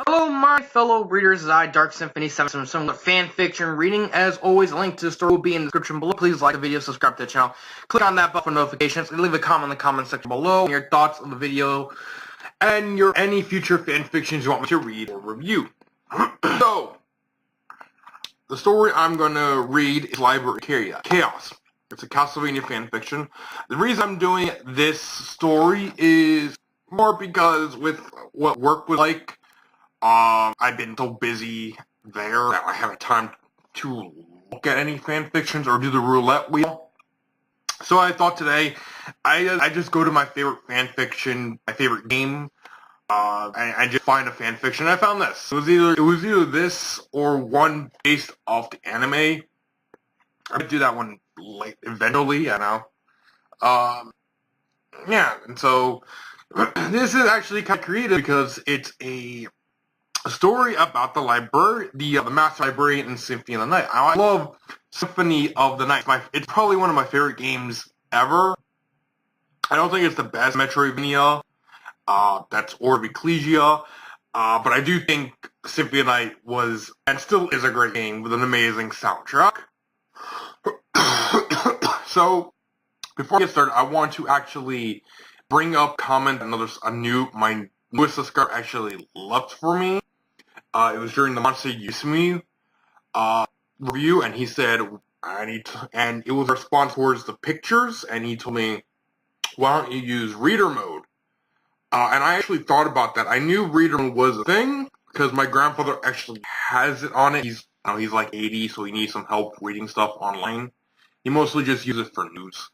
Hello, my fellow readers. I, Dark Symphony 777, fan fiction reading. As always, a link to the story will be in the description below. Please like the video, subscribe to the channel, click on that bell for notifications, and leave a comment in the comment section below your thoughts on the video and any future fan fictions you want me to read or review. So, the story I'm gonna read is Library Chaos. It's a Castlevania fan fiction. The reason I'm doing this story is more because with what work was like, I've been so busy there that I haven't time to look at any fan fictions or do the roulette wheel. So I thought today, I just go to my favorite fan fiction, my favorite game, I just find a fan fiction. I found this. It was either this or one based off the anime. I might do that one eventually, I know. Yeah, and so this is actually kind of creative because it's a story about the library, the master librarian in Symphony of the Night. I love Symphony of the Night. It's probably one of my favorite games ever. I don't think it's the best Metroidvania, that's or Ecclesia, but I do think Symphony of the Night was, and still is, a great game with an amazing soundtrack. So, before I get started, I want to actually bring up comment my newest subscriber actually left for me. It was during the Monster Yusumi review, and he said, and it was a response towards the pictures, and he told me, why don't you use reader mode? And I actually thought about that. I knew reader mode was a thing, because my grandfather actually has it on it. He's like 80, so he needs some help reading stuff online. He mostly just uses it for news.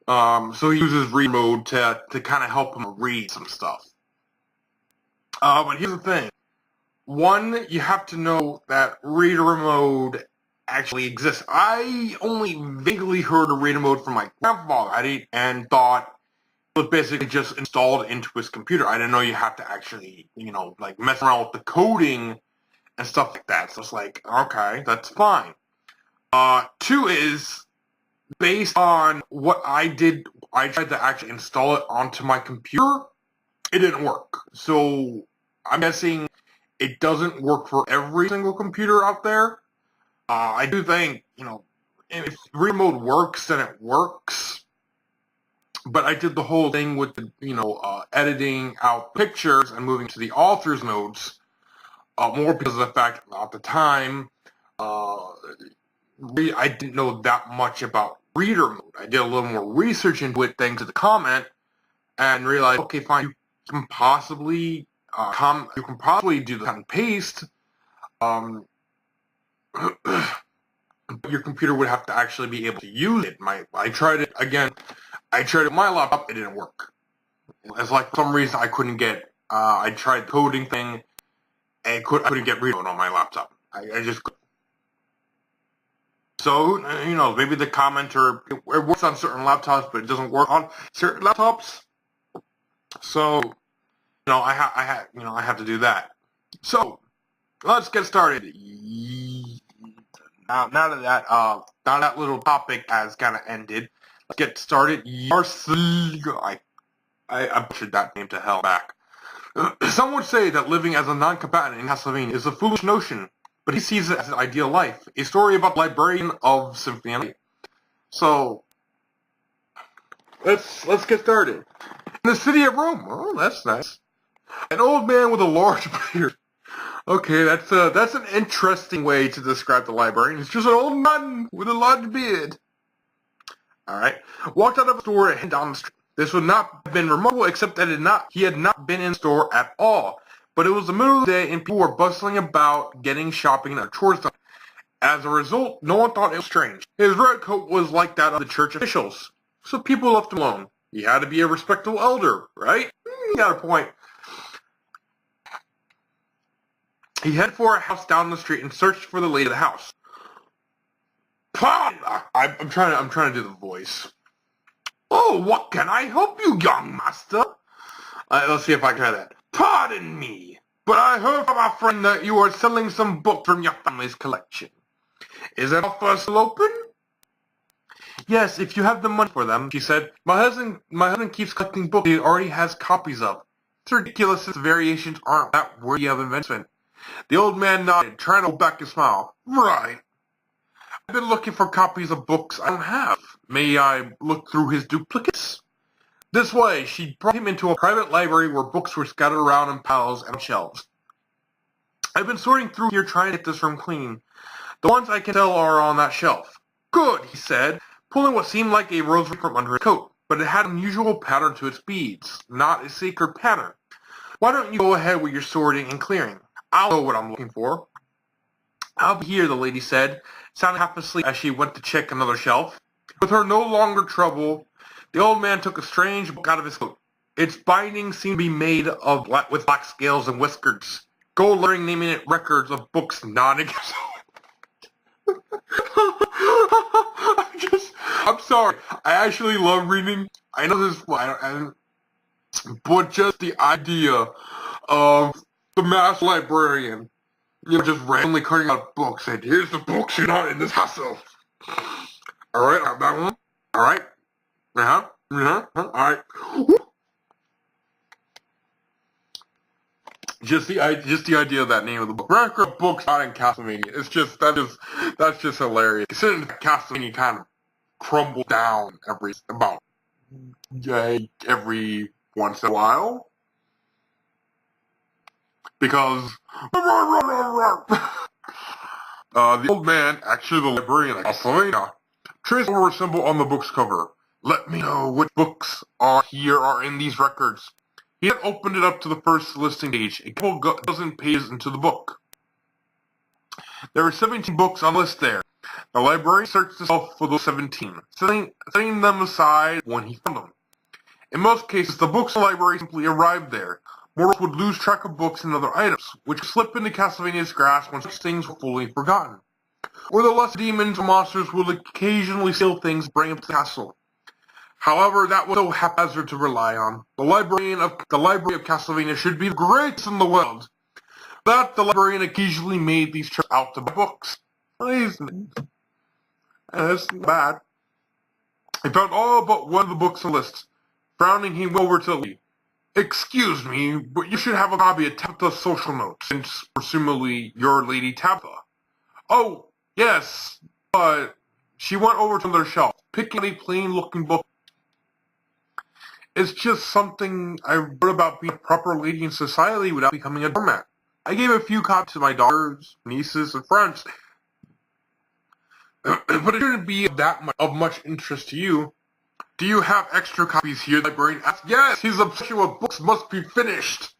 So he uses reader mode to kind of help him read some stuff. But here's the thing. One, you have to know that reader mode actually exists. I only vaguely heard of reader mode from my grandfather, and thought it was basically just installed into his computer. I didn't know you have to actually, like mess around with the coding and stuff like that. So it's like, okay, that's fine. Two is, based on what I did, I tried to actually install it onto my computer. It didn't work. So I'm guessing it doesn't work for every single computer out there. I do think, if reader mode works, then it works. But I did the whole thing with the, editing out pictures and moving to the author's notes, more because of the fact that at the time, I didn't know that much about reader mode. I did a little more research into it thanks to the comment, and realized, okay, fine, you can possibly do the cut and paste. Your computer would have to actually be able to use it. I tried it again. I tried it with my laptop. It didn't work. It's like, for some reason I couldn't get. I tried the coding thing, and I couldn't get reader mode on my laptop. I just couldn't. So, maybe the commenter, it works on certain laptops, but it doesn't work on certain laptops. So, I have to do that. So, let's get started. Now that little topic has kind of ended, let's get started. I butchered that name to hell back. Some would say that living as a non-combatant in Castlevania is a foolish notion, but he sees it as an ideal life. A story about the librarian of Symphony of the Night. So, let's get started. In the city of Rome. Oh, that's nice. An old man with a large beard. Okay, that's an interesting way to describe the librarian. It's just an old man with a large beard. Alright. Walked out of the store and headed down the street. This would not have been remarkable, except that he had not been in the store at all. But it was the middle of the day and people were bustling about, getting shopping and chores done. As a result, no one thought it was strange. His red coat was like that of the church officials, so people left him alone. He had to be a respectable elder, right? You got a point. He headed for a house down the street and searched for the lady of the house. I'm trying to do the voice. Oh, what can I help you, young master? Let's see if I can try that. Pardon me, but I heard from a friend that you are selling some books from your family's collection. Is that offer still open? Yes, if you have the money for them, she said. My husband keeps collecting books he already has copies of. It's ridiculous since variations aren't that worthy of investment. The old man nodded, trying to hold back his smile. Right. I've been looking for copies of books I don't have. May I look through his duplicates? This way, she brought him into a private library where books were scattered around in piles and on shelves. I've been sorting through here trying to get this room clean. The ones I can tell are on that shelf. Good, he said, pulling what seemed like a rosary from under his coat, but it had an unusual pattern to its beads, not a sacred pattern. Why don't you go ahead with your sorting and clearing? I'll know what I'm looking for. I'll be here, the lady said, sounding half asleep as she went to check another shelf. With her no longer trouble, the old man took a strange book out of his coat. Its binding seemed to be made with black scales and whiskers. Gold lettering naming it records of books not against. I'm sorry. I actually love reading. I know this, but just the idea of the master librarian, just randomly cutting out books and here's the books you're not in this hustle. Alright, I have that one. Alright. Alright. Just the idea of that name of the book. Record of books not in Castlevania. That's just hilarious. Considering Castlevania kind of crumbled down every once in a while. Because the old man, actually the librarian of Castlevania, traced over a symbol on the book's cover. Let me know which books are in these records. He had opened it up to the first listing page, a couple dozen pages into the book. There were 17 books on the list there. The librarian searched himself for those 17, setting them aside when he found them. In most cases, the books in the library simply arrived there. Mortals would lose track of books and other items, which would slip into Castlevania's grasp when such things were fully forgotten. Or the lesser demons or monsters would occasionally steal things and bring them to the castle. However, that was so haphazard to rely on. The library of Castlevania should be the greatest in the world. But the librarian occasionally made these trips out to buy books. That's not bad. He found all but one of the books on the list. Frowning, he went over to the lady. Excuse me, but you should have a copy of Tabitha's social notes, since presumably you're Lady Tabitha. Oh, yes, but she went over to their shelf, picking a plain-looking book. It's just something I wrote about being a proper lady in society without becoming a doormat. I gave a few copies to my daughters, nieces, and friends. But it shouldn't be of much interest to you. Do you have extra copies here? The librarian asked. Yes, his obsession with books must be finished.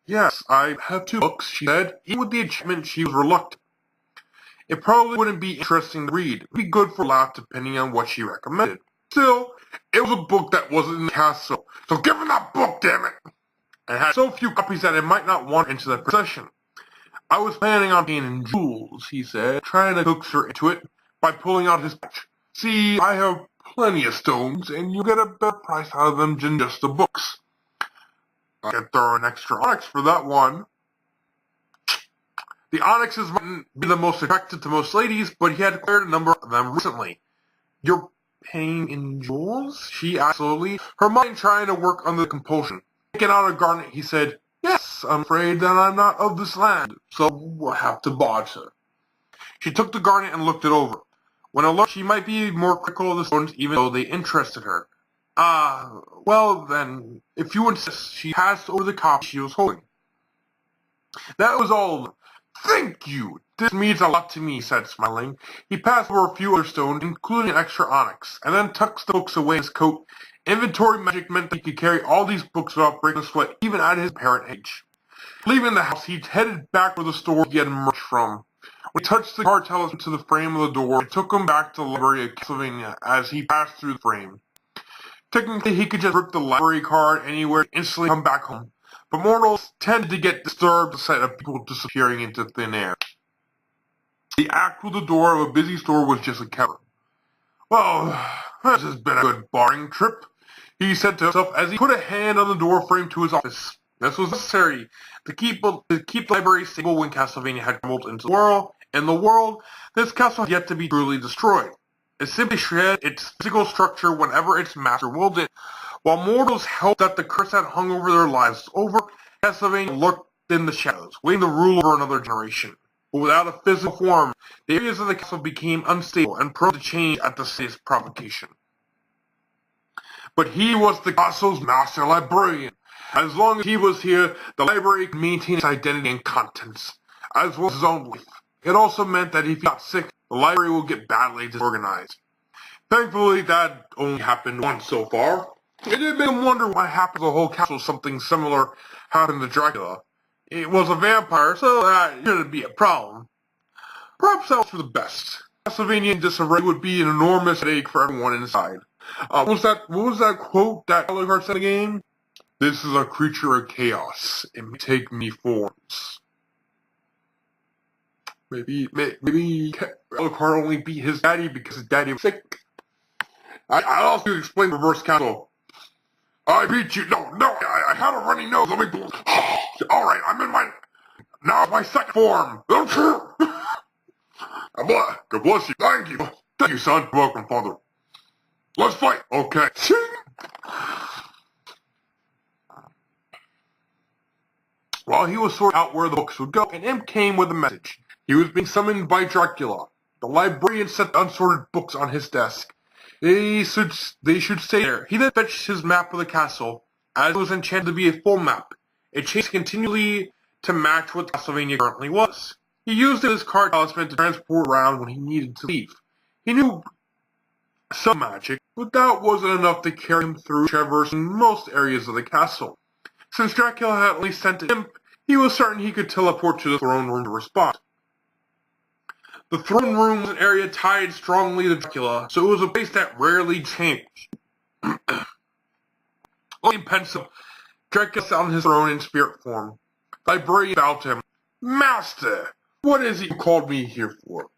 Yes, I have 2 books, she said. Even with the achievement, she was reluctant. It probably wouldn't be interesting to read. It would be good for a laugh depending on what she recommended. Still, it was a book that wasn't in the castle, so give him that book, damn it! And had so few copies that it might not want into their possession. I was planning on paying in jewels, he said, trying to coax her into it by pulling out his pouch. See, I have plenty of stones, and you get a better price out of them than just the books. I could throw an extra onyx for that one. The onyxes might be the most attractive to most ladies, but he had acquired a number of them recently. You're paying in jewels? She asked slowly, her mind trying to work under the compulsion. Taking out a garnet, he said, Yes, I'm afraid that I'm not of this land, so we'll have to barter. She took the garnet and looked it over. When alone, she might be more critical of the stones even though they interested her. Well then, if you insist, she passed over the copy she was holding. That was all. Thank you. This means a lot to me, he said, smiling. He passed over a few other stones, including an extra onyx, and then tucked the books away in his coat. Inventory magic meant that he could carry all these books without breaking a sweat, even at his parent age. Leaving the house, he headed back for the store he had emerged from. When he touched the card talisman to the frame of the door, it took him back to the library of Castlevania as he passed through the frame. Technically, he could just rip the library card anywhere and instantly come back home. But mortals tended to get disturbed at the sight of people disappearing into thin air. The act with the door of a busy store was just a cover. Well, this has been a good barring trip, he said to himself as he put a hand on the door frame to his office. This was necessary to keep the library stable when Castlevania had crumbled into the world. In the world, this castle had yet to be truly destroyed. It simply shred its physical structure whenever its master willed it, While mortals hoped that the curse that hung over their lives was over, Castlevania lurked in the shadows, waiting to rule over another generation. But without a physical form, the areas of the castle became unstable and prone to change at the slightest provocation. But he was the castle's master librarian. As long as he was here, the library could maintain its identity and contents, as well as his own life. It also meant that if he got sick, the library would get badly disorganized. Thankfully, that only happened once so far. It did make him wonder what happened to the whole castle. Something similar happened to Dracula. It was a vampire, so that shouldn't be a problem. Perhaps that was for the best. Castlevania in disarray would be an enormous headache for everyone inside. What was that quote that Alucard said again? This is a creature of chaos. It may take many forms. Maybe Alucard only beat his daddy because his daddy was sick. I also explain reverse castle. I beat you. No, I had a runny nose. Let me. Alright, I'm in now my second form. God bless you. Thank you, son. You're welcome, father. Let's fight. Okay. While he was sorting out where the books would go, an imp came with a message. He was being summoned by Dracula. The librarian set the unsorted books on his desk. They should stay there. He then fetched his map of the castle, as it was enchanted to be a full map. It changed continually to match what Castlevania currently was. He used his card talisman to transport around when he needed to leave. He knew some magic, but that wasn't enough to carry him through traversing most areas of the castle. Since Dracula had only sent an imp, he was certain he could teleport to the throne room to respond. The throne room was an area tied strongly to Dracula, so it was a place that rarely changed. Looking pensive, Dracula sat on his throne in spirit form. The librarian bowed to him. Master, what is it you called me here for?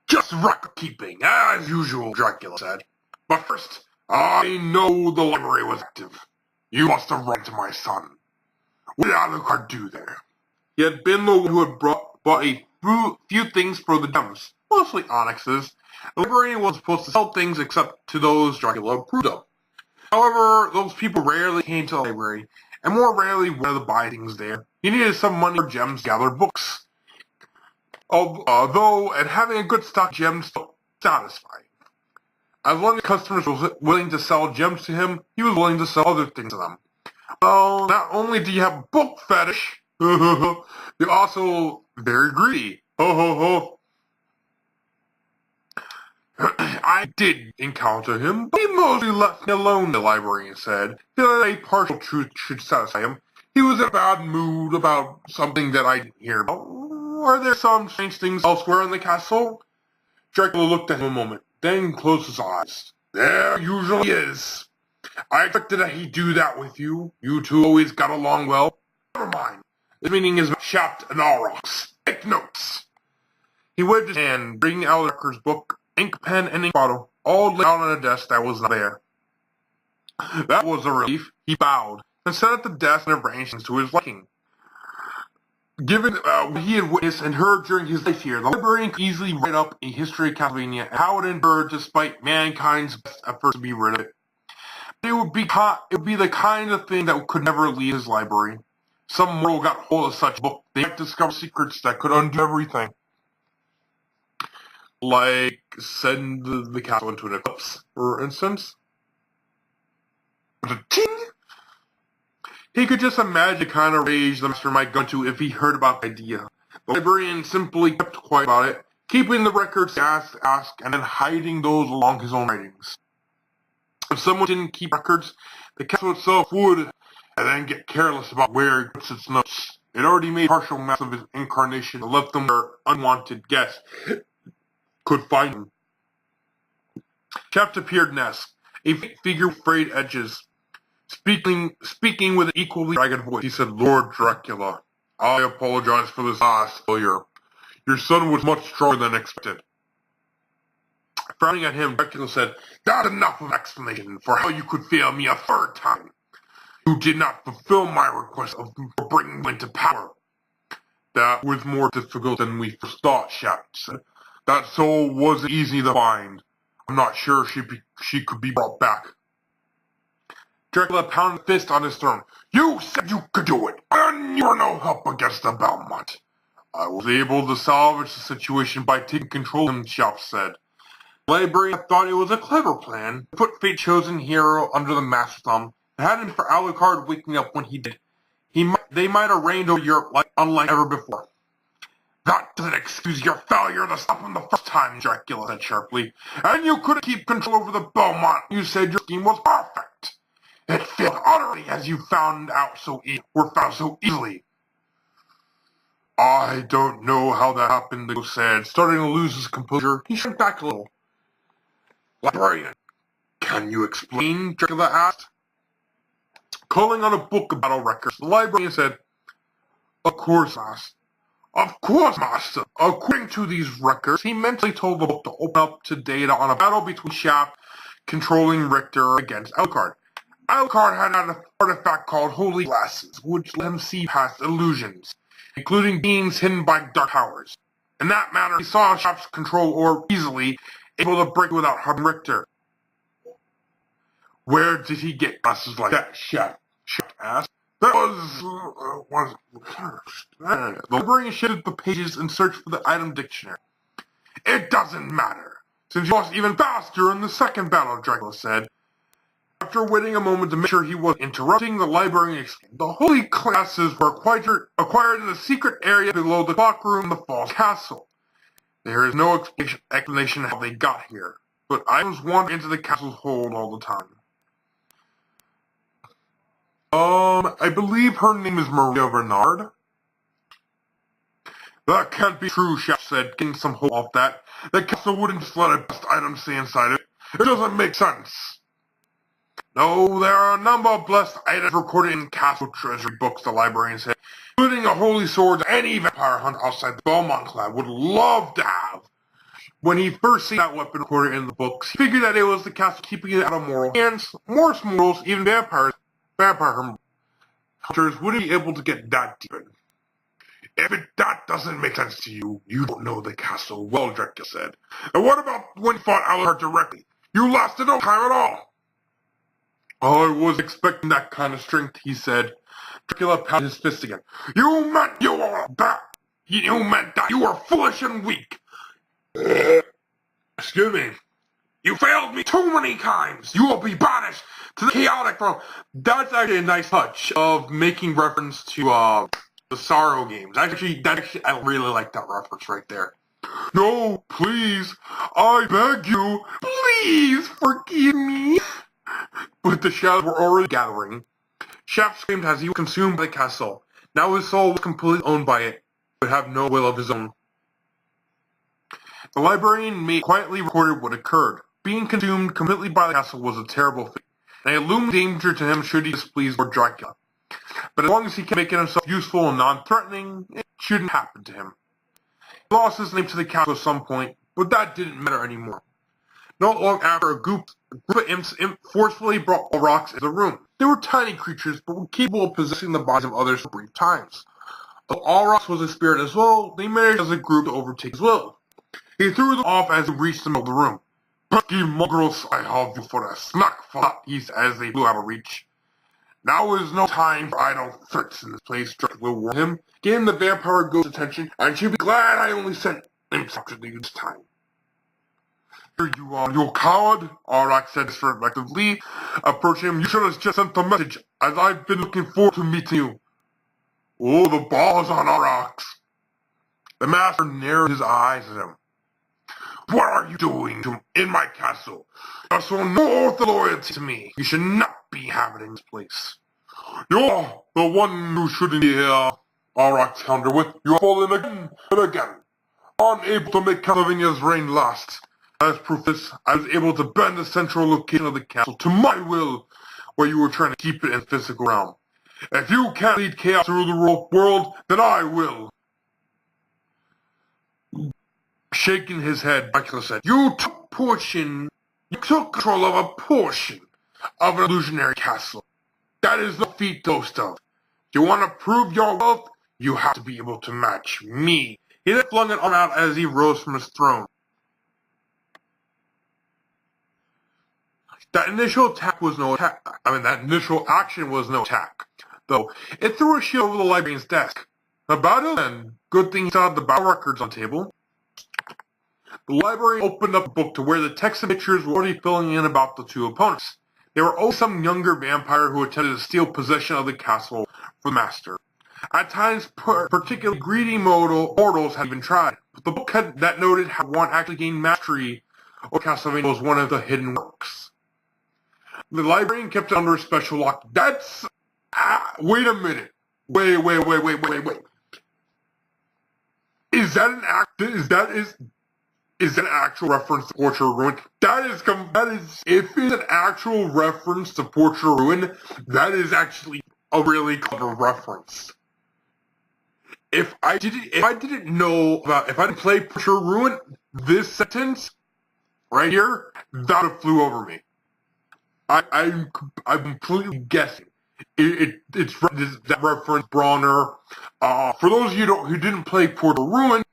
Just record keeping, as usual, Dracula said. But first, I know the library was active. You must have run to my son. What did Alucard do there? He had been the one who had bought a few things for the gems, mostly onyxes. The librarian wasn't supposed to sell things except to those Dracula approved of. However, those people rarely came to the library, and more rarely wanted to buy things there. He needed some money for gems to gather books. Although, and having a good stock of gems felt satisfying. As long as customers were willing to sell gems to him, he was willing to sell other things to them. Well, not only do you have a book fetish, you're also very greedy. Ho ho ho. I did encounter him, but he mostly left me alone, the librarian said. Feeling a partial truth should satisfy him. He was in a bad mood about something that I didn't hear about. Are there some strange things elsewhere in the castle? Dracula looked at him a moment, then closed his eyes. There usually is. I expected that he'd do that with you. You two always got along well. Never mind. This meeting is chapped and all rocks. Take notes. He waved his hand, bringing out Alucard's book, ink pen, and ink bottle, all laid out on a desk that was not there. That was a relief. He bowed, and sat at the desk and arranged things to his liking. Given what he had witnessed and heard during his life here, the librarian could easily write up a history of Castlevania and how it endured despite mankind's best efforts to be rid of it. It would be the kind of thing that could never leave his library. Some mortal got hold of such a book, they might discover secrets that could undo everything. Like send the castle into an eclipse, for instance. The ting! He could just imagine the kind of rage the master might go into if he heard about the idea. The librarian simply kept quiet about it, keeping the records to ask, and then hiding those along his own writings. If someone didn't keep records, the castle itself would, and then get careless about where it puts its notes. It already made partial maps of his incarnation and left them where unwanted guests could find him. Chapped appeared next, a figure with frayed edges. Speaking with an equally ragged voice, he said, Lord Dracula, I apologize for this last failure. Your son was much stronger than expected. Frowning at him, Dracula said, That's enough of explanation for how you could fail me a third time. You did not fulfill my request of bringing me into power. That was more difficult than we first thought, Shaft said. That soul wasn't easy to find. I'm not sure she could be brought back. Dracula pounded a fist on his throne. You said you could do it, and you were no help against the Belmont. I was able to salvage the situation by taking control of him, Shaft said. The librarian thought it was a clever plan to put Fate's chosen hero under the master's thumb. It hadn't been for Alucard waking up when he did. They might have reigned over Europe unlike ever before. That doesn't excuse your failure to stop him the first time, Dracula said sharply. And you couldn't keep control over the Belmont. You said your scheme was perfect. It failed utterly as you found so easily. I don't know how that happened, the ghost said, starting to lose his composure. He shrank back a little. Librarian, can you explain? Dracula asked. Calling on a book of battle records, the librarian said, Of course, Master. According to these records, he mentally told the book to open up to data on a battle between Shaft controlling Richter against Alucard. Alucard had an artifact called Holy Glasses, which let him see past illusions, including beings hidden by dark powers. In that manner, he saw Shaft's control orb easily, able to break without harming Richter. Where did he get glasses like that, Shaft asked. That was the librarian shifted the pages and searched for the item dictionary. It doesn't matter, since you lost even faster in the second battle, Dracula said. After waiting a moment to make sure he wasn't interrupting, the librarian explained. The holy glasses were acquired in the secret area below the clock room in the false castle. There is no explanation how they got here, but items wander into the castle's hold all the time. I believe her name is Maria Bernard. That can't be true, Shaft said, getting some hope off that. The castle wouldn't just let a best item stay inside it. It doesn't make sense. No, there are a number of blessed items recorded in castle treasury books, the librarian said, including a holy sword any vampire hunter outside the Belmont clan would love to have. When he first seen that weapon recorded in the books, he figured that it was the castle keeping it out of mortal hands. Most mortals, even vampire hunters, wouldn't be able to get that deep in. If that doesn't make sense to you, you don't know the castle well, Dracula said. And what about when you fought Alucard directly? You lasted no time at all. I was expecting that kind of strength, he said. Dracula pounded his fist again. You meant you were foolish and weak. Excuse me. You failed me too many times. You will be banished to the chaotic realm. That's actually a nice touch of making reference to the Sorrow games. Actually, I really like that reference right there. No, please, I beg you, please forgive me. But the shadows were already gathering. Shaft screamed as he was consumed by the castle. Now his soul was completely owned by it, but had no will of his own. The librarian quietly recorded what occurred. Being consumed completely by the castle was a terrible fate, and it loomed danger to him should he displease Lord Dracula. But as long as he kept making himself useful and non-threatening, it shouldn't happen to him. He lost his name to the castle at some point, but that didn't matter anymore. Not long after, a group of imps forcefully brought all rocks into the room. They were tiny creatures, but were capable of possessing the bodies of others for brief times. Though Allrox was a spirit as well, they managed as a group to overtake his will. He threw them off as he reached the middle of the room. Pesky mongrels, I have you for a snack for that, he said as they flew out of reach. Now is no time for idle threats in this place, Dracula warned him, gave the vampire ghost attention, and she'd be glad I only sent imps after you this time. Here you are, you coward, Auroch said disrespectfully. Approaching him, you should have just sent the message, as I've been looking forward to meeting you. Oh, the balls on Auroch. The master narrowed his eyes at him. What are you doing in my castle? You have sworn no oath of loyalty to me. You should not be inhabiting this place. You're the one who shouldn't be here, Auroch countered with. You have fallen again and again, unable to make Castlevania's reign last. As proof of this, I was able to bend the central location of the castle to my will, where you were trying to keep it in the physical realm. If you can't lead chaos through the world, then I will. Shaking his head, Dracula said, You took control of a portion of an illusionary castle. That is no feat to boast of. If you want to prove your wealth, you have to be able to match me. He then flung an arm out as he rose from his throne. That initial attack was no attack. That initial action was no attack, though. It threw a shield over the librarian's desk. About it then. Good thing he saw the battle records on the table. The librarian opened up a book to where the text and pictures were already filling in about the two opponents. They were all some younger vampire who attempted to steal possession of the castle for the master. At times, particularly greedy mortals had even tried. But the book that noted how one actually gained mastery over Castlevania was one of the hidden works. The librarian kept it under a special lock. That's... wait a minute. Wait. Is that an actual reference to Portrait of Ruin? If it's an actual reference to Portrait of Ruin, that is actually a really clever reference. If I didn't play Portrait of Ruin, this sentence right here, that would have flew over me. I'm completely guessing. It's that reference Bronner. For those of you who didn't play Portrait of Ruin,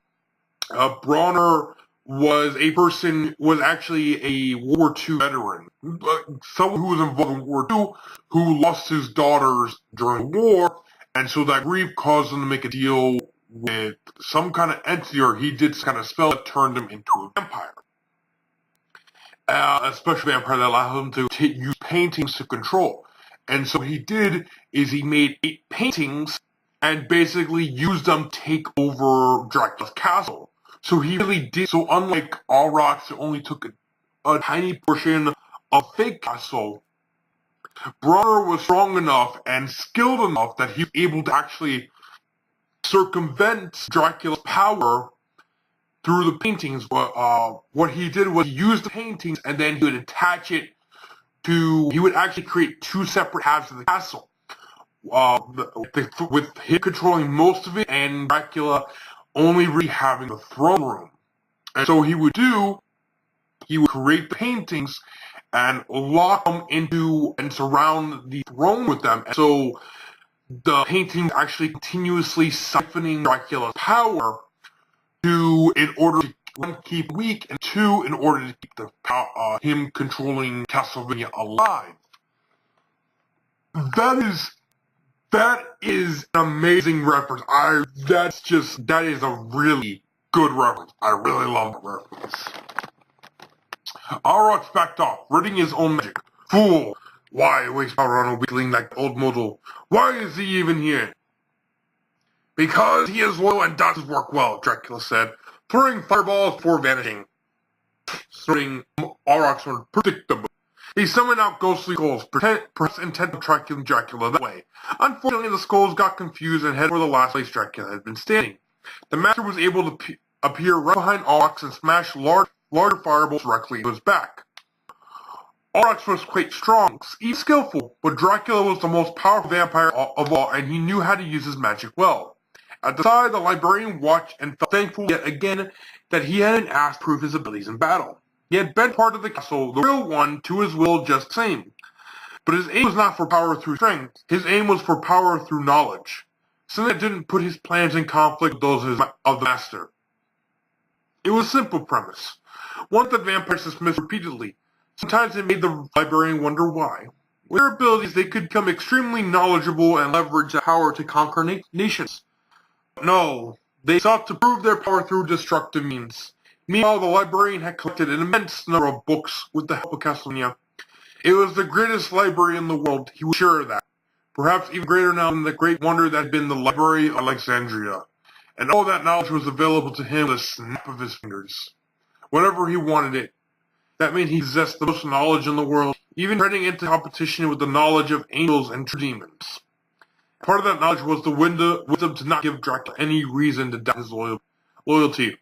Bronner was actually a World War II veteran. Someone who was involved in World War II, who lost his daughters during the war, and so that grief caused him to make a deal with some kind of entity, or he did some kind of spell that turned him into a vampire. A special vampire that allowed him to use paintings to control. And so what he did is he made 8 paintings and basically used them to take over Dracula's castle. So he really did. So unlike Aurochs, it only took a tiny portion of fake castle. Bronner was strong enough and skilled enough that he was able to actually circumvent Dracula's power through the paintings. What he did was he used the paintings and then he would attach it to... He would actually create 2 separate halves of the castle. With him controlling most of it and Dracula only really having the throne room. And so he would create the paintings and lock them into and surround the throne with them. And so the paintings actually continuously siphoning Dracula's power in order to, 1, keep weak, and 2, in order to keep him controlling Castlevania alive. That is an amazing reference. That is a really good reference. I really love that reference. Aurochs backed off, ridding his own magic. Fool! Why waste power on a weakling like old mortal? Why is he even here? Because he is loyal and does his work well, Dracula said, throwing fireballs before vanishing. Starting Aurochs were predictable. He summoned out ghostly skulls, perhaps intent of tracking Dracula that way. Unfortunately, the skulls got confused and headed for the last place Dracula had been standing. The master was able to appear right behind Aurochs and smash larger fireballs directly into his back. Aurochs was quite strong, even skillful, but Dracula was the most powerful vampire of all, and he knew how to use his magic well. At the side, the librarian watched and felt thankful yet again that he hadn't asked to prove his abilities in battle. He had been part of the castle, the real one, to his will just the same. But his aim was not for power through strength. His aim was for power through knowledge. Something that didn't put his plans in conflict with those of the master. It was a simple premise. One that vampires dismissed repeatedly. Sometimes it made the librarian wonder why. With their abilities, they could become extremely knowledgeable and leverage the power to conquer nations. No, they sought to prove their power through destructive means. Meanwhile, the librarian had collected an immense number of books with the help of Castlevania. It was the greatest library in the world, he was sure of that. Perhaps even greater now than the great wonder that had been the Library of Alexandria. And all that knowledge was available to him with a snap of his fingers. Whenever he wanted it. That meant he possessed the most knowledge in the world, even treading into competition with the knowledge of angels and true demons. Part of that knowledge was the wisdom to not give Dracula any reason to doubt his loyalty.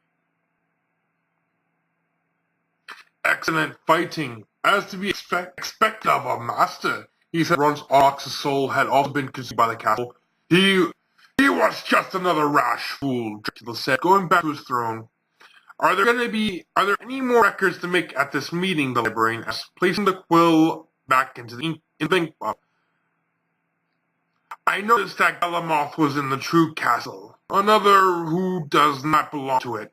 Excellent fighting, as to be expected of a master, he said once Aurochs' soul had also been consumed by the castle. He was just another rash fool, Dracula said, going back to his throne. Are there any more records to make at this meeting, the librarian asked, placing the quill back into the ink pot. I noticed that Galamoth was in the true castle, another who does not belong to it.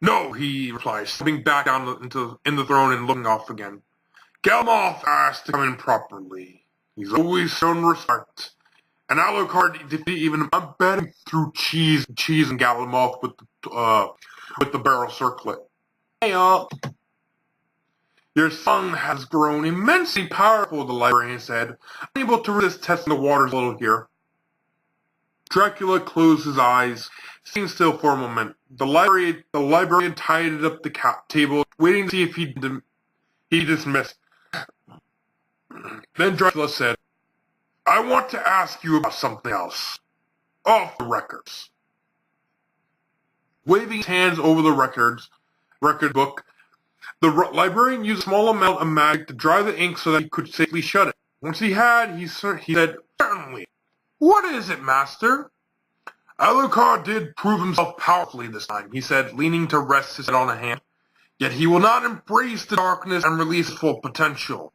No, he replies, stepping back down in the throne and looking off again. Galmoth asked to come in properly. He's always shown respect. And Alucard defeated even a betting through cheese and Galmoth with the barrel circlet. Hey, your son has grown immensely powerful, the librarian said, unable to resist testing the waters a little here. Dracula closed his eyes, staying still for a moment. The librarian tidied up the table, waiting to see if he dismissed. Then Dracula said, I want to ask you about something else. Off the records. Waving his hands over the record book, the librarian used a small amount of magic to dry the ink so that he could safely shut it. Once he had, he said, Certainly. What is it, master? Alucard did prove himself powerfully this time, he said, leaning to rest his head on a hand. Yet he will not embrace the darkness and release his full potential.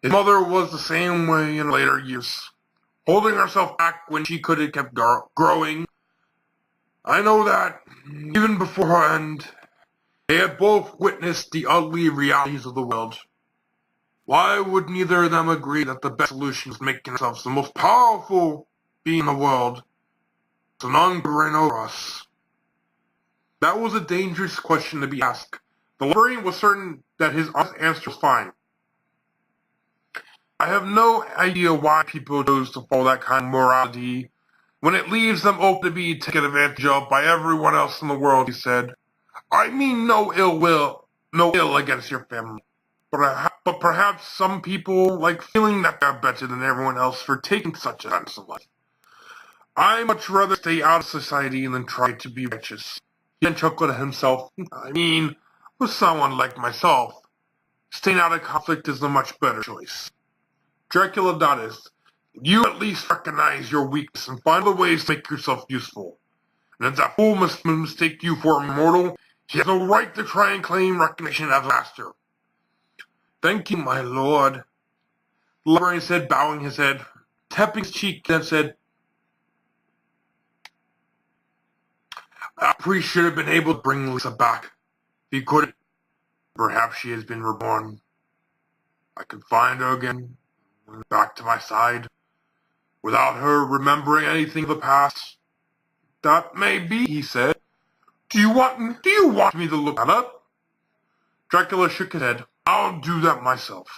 His mother was the same way in later years, holding herself back when she could have kept growing. I know that, even beforehand, they had both witnessed the ugly realities of the world. Why would neither of them agree that the best solution is making themselves the most powerful being in the world, so none could reign over us? That was a dangerous question to be asked. The librarian was certain that his answer was fine. I have no idea why people chose to follow that kind of morality when it leaves them open to be taken advantage of by everyone else in the world, he said. I mean no ill against your family. But perhaps some people like feeling that they're better than everyone else for taking such a chance in life. I much rather stay out of society than try to be righteous. He then chuckled at himself. I mean, with someone like myself, staying out of conflict is a much better choice. Dracula nodded. You at least recognize your weakness and find the ways to make yourself useful. And if that fool must mistake you for immortal, he has no right to try and claim recognition as a master. Thank you, my lord, the librarian said, bowing his head, tapping his cheek, then said, That priest should have been able to bring Lisa back. If he couldn't, perhaps she has been reborn. I could find her again, back to my side, without her remembering anything of the past. That may be, he said. Do you want me to look that up? Dracula shook his head. I'll do that myself.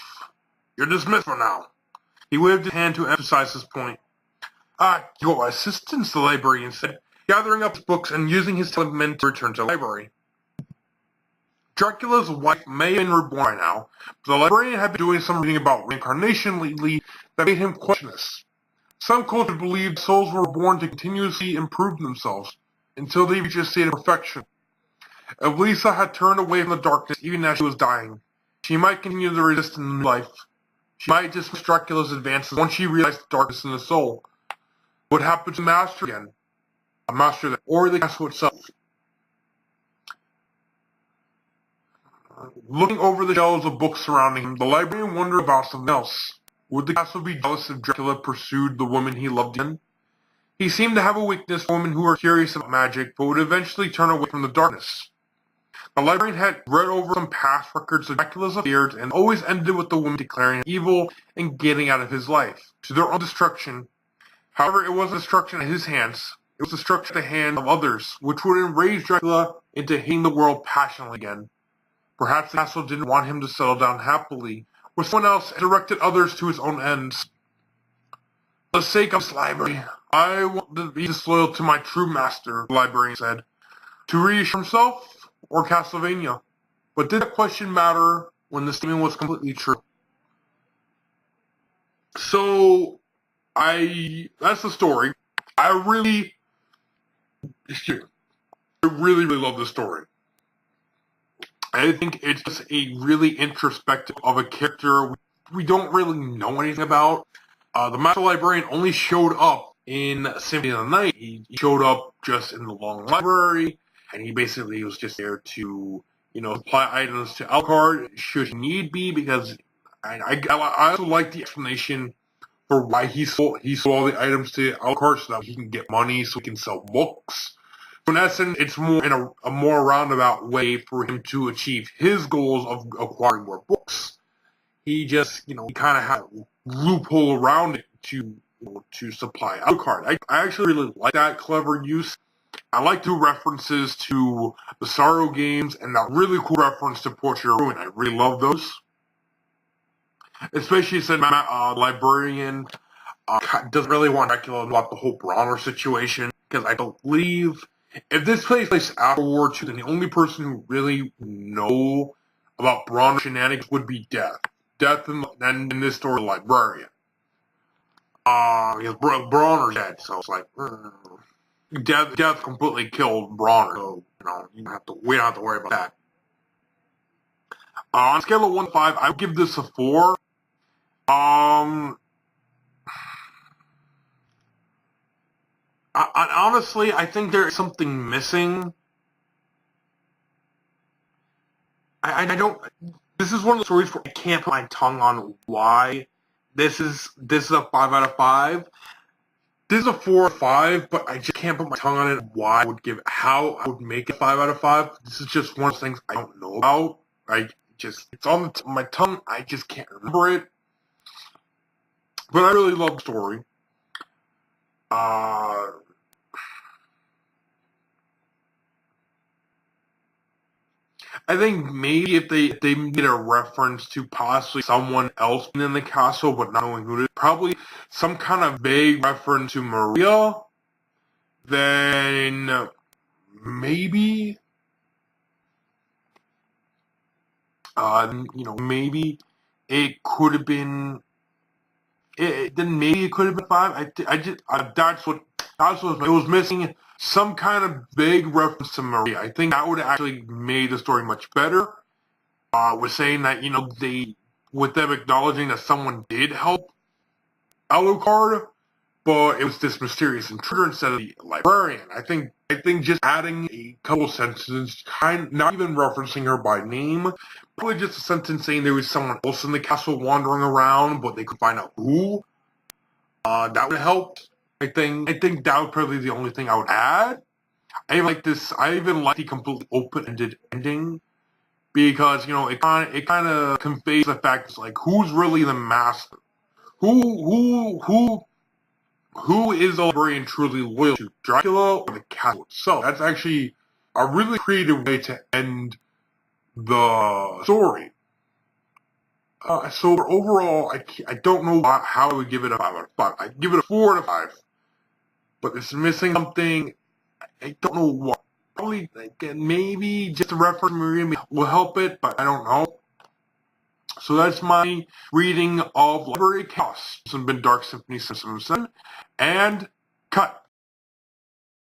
You're dismissed for now. He waved his hand to emphasize his point. Your assistance, the librarian said, gathering up his books and using his talisman to return to the library. Dracula's wife may have been reborn by now, but the librarian had been doing some reading about reincarnation lately that made him question this. Some cultures believed souls were born to continuously improve themselves until they reached a state of perfection. If Lisa had turned away from the darkness even as she was dying, she might continue to resist in life. She might dismiss Dracula's advances once she realized the darkness in the soul. What happened to the Master again? A Master or the castle itself? Looking over the shelves of books surrounding him, the librarian wondered about something else. Would the castle be jealous if Dracula pursued the woman he loved again? He seemed to have a weakness for women who were curious about magic, but would eventually turn away from the darkness. The librarian had read over some past records of Dracula's affairs and always ended with the woman declaring him evil and getting out of his life, to their own destruction. However, it wasn't destruction at his hands. It was destruction at the hands of others, which would enrage Dracula into hating the world passionately again. Perhaps the castle didn't want him to settle down happily, or someone else had directed others to his own ends. For the sake of this library, I want to be disloyal to my true master, the librarian said. To reassure himself, or Castlevania? But did that question matter when the statement was completely true? So, that's the story. I really love this story. I think it's just a really introspective of a character we don't really know anything about. The Master Librarian only showed up in Symphony of the Night. He showed up just in the long library, and he basically was just there to, supply items to Alucard should he need be, because I also like the explanation for why he sold all the items to Alucard so that he can get money, so he can sell books, So in essence, it's more in a more roundabout way for him to achieve his goals of acquiring more books. He just, he kind of had a loophole around it to supply Alucard. I actually really like that clever use. I like the references to the Sorrow games and that really cool reference to Portrait of Ruin. I really love those. Especially since Librarian doesn't really want Dracula about the whole Bronner situation, because I believe if this takes place after War II, then the only person who really know about Bronner shenanigans would be Death. Death in this story, the Librarian. Because Bronner's dead, so it's like, Death completely killed Bronner, so, we don't have to worry about that. On a scale of 1 to 5, I would give this a 4. Honestly, I think there is something missing. I don't. This is one of the stories where I can't put my tongue on why this is a 5 out of 5. This is a 4 out of 5, but I just can't put my tongue on it. Why I would how I would make it 5 out of 5. This is just one of those things I don't know about. It's on my tongue. I just can't remember it. But I really love the story. I think maybe if they made a reference to possibly someone else in the castle, but not knowing who it is, probably some kind of vague reference to Maria, then maybe, maybe it could have been. Then maybe it could have been 5. That's what it was missing. Some kind of vague reference to Maria. I think that would have actually made the story much better. Was saying that, with them acknowledging that someone did help Alucard, but it was this mysterious intruder instead of the librarian. I think just adding a couple sentences, not even referencing her by name, probably just a sentence saying there was someone else in the castle wandering around, but they could find out who. That would help. I think that would probably be the only thing I would add. I even like the completely open-ended ending, because, it kind of conveys the fact it's like, who's really the master? Who is the librarian truly loyal to, Dracula or the castle itself? That's actually a really creative way to end the story. So overall, I don't know how I would give it a 5 out of 5. I'd give it a 4 out of 5. But it's missing something. I don't know what. Probably, maybe just a reference to Maria will help it, but I don't know. So that's my reading of Library Chaos. This has been Dark Symphony 777, and cut.